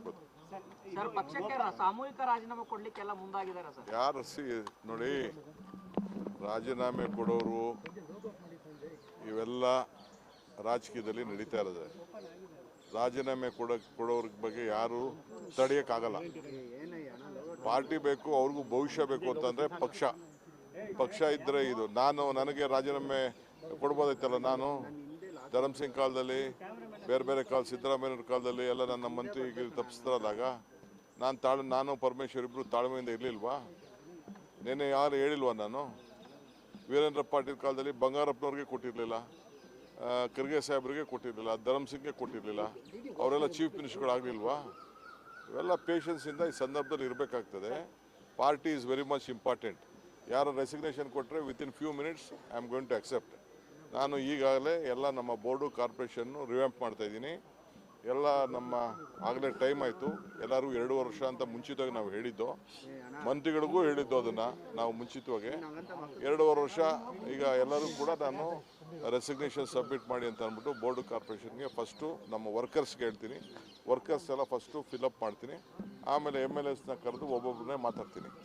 ಮಾಡ್ಬೋದು. ಸರ್ ಪಕ್ಷಕ್ಕೆ ಸಾಮೂಹಿಕ ರಾಜೀನಾಮೆ ಕೊಡ್ಲಿಕ್ಕೆಲ್ಲ ಮುಂದಾಗಿದ್ದಾರೆ ಸರ್. ಯಾರು ನೋಡಿ, ರಾಜೀನಾಮೆ ಕೊಡೋರು ಇವೆಲ್ಲ ರಾಜಕೀಯದಲ್ಲಿ ನಡೀತಾ ಇರೋದು. ರಾಜೀನಾಮೆ ಕೊಡೋರ ಬಗ್ಗೆ ಯಾರು ತಡೆಯೋಕ್ಕಾಗಲ್ಲ. ಪಾರ್ಟಿ ಬೇಕು, ಅವ್ರಿಗೂ ಭವಿಷ್ಯ ಬೇಕು ಅಂತಂದರೆ ಪಕ್ಷ ಇದ್ದರೆ ಇದು. ನನಗೆ ರಾಜೀನಾಮೆ ಕೊಡ್ಬೋದೈತಲ್ಲ. ನಾನು ಧರ್ಮಸಿಂಗ್ ಕಾಲದಲ್ಲಿ, ಬೇರೆ ಕಾಲ ಸಿದ್ದರಾಮಯ್ಯವ್ರ ಕಾಲದಲ್ಲಿ ಎಲ್ಲ ನನ್ನ ಮಂತ್ರಿಗೆ ತಪ್ಪಿಸ್ತಾರಲ್ಲಾಗ ನಾನು ಪರಮೇಶ್ವರ್ ಇಬ್ಬರು ತಾಳ್ಮೆಯಿಂದ ಇರಲಿಲ್ವಾ? ನೆನ್ನೆ ಯಾರು ಹೇಳಿಲ್ವಾ? ನಾನು ವೀರೇಂದ್ರ ಪಾಟೀಲ್ ಕಾಲದಲ್ಲಿ ಬಂಗಾರಪ್ಪನವ್ರಿಗೆ ಕೊಟ್ಟಿರಲಿಲ್ಲ, ಖರ್ಗೆ ಸಾಹೇಬ್ರಿಗೆ ಕೊಟ್ಟಿರಲಿಲ್ಲ, ಧರ್ಮಸಿಂಗ್ಗೆ ಕೊಟ್ಟಿರಲಿಲ್ಲ. ಅವರೆಲ್ಲ ಚೀಫ್ ಮಿನಿಸ್ಟರ್ಗಳಾಗಲಿಲ್ವಾ? ಇವೆಲ್ಲ ಪೇಷನ್ಸಿಂದ ಈ ಸಂದರ್ಭದಲ್ಲಿ ಇರಬೇಕಾಗ್ತದೆ. Party is very much important. ಯಾರು ರೆಸಿಗ್ನೇಷನ್ ಕೊಟ್ಟರೆ within few minutes I am going to accept. ನಾನು ಈಗಾಗಲೇ ಎಲ್ಲ ನಮ್ಮ ಬೋರ್ಡು ಕಾರ್ಪೊರೇಷನ್ನು ರಿವ್ಯಾಂಪ್ ಮಾಡ್ತಾಯಿದ್ದೀನಿ. ಎಲ್ಲ ನಮ್ಮ ಆಗಲೇ ಟೈಮ್ ಆಯಿತು. ಎಲ್ಲರೂ 2 ವರ್ಷ ಅಂತ ಮುಂಚಿತವಾಗಿ ನಾವು ಹೇಳಿದ್ದು, ಮಂತ್ರಿಗಳಿಗೂ ಹೇಳಿದ್ದು ಅದನ್ನು ನಾವು ಮುಂಚಿತವಾಗಿ 2.5 ವರ್ಷ. ಈಗ ಎಲ್ಲರೂ ಕೂಡ ನಾನು ರೆಸಿಗ್ನೇಷನ್ ಸಬ್ಮಿಟ್ ಮಾಡಿ ಅಂತ ಅಂದ್ಬಿಟ್ಟು ಬೋರ್ಡು ಕಾರ್ಪೊರೇಷನ್ಗೆ ಫಸ್ಟು ನಮ್ಮ ವರ್ಕರ್ಸ್ಗೆ ಹೇಳ್ತೀನಿ. ವರ್ಕರ್ಸ್ ಎಲ್ಲ ಫಸ್ಟು ಫಿಲಪ್ ಮಾಡ್ತೀನಿ. ಆಮೇಲೆ MLAsನ ಕರೆದು ಒಬ್ಬೊಬ್ಬರನ್ನೇ ಮಾತಾಡ್ತೀನಿ.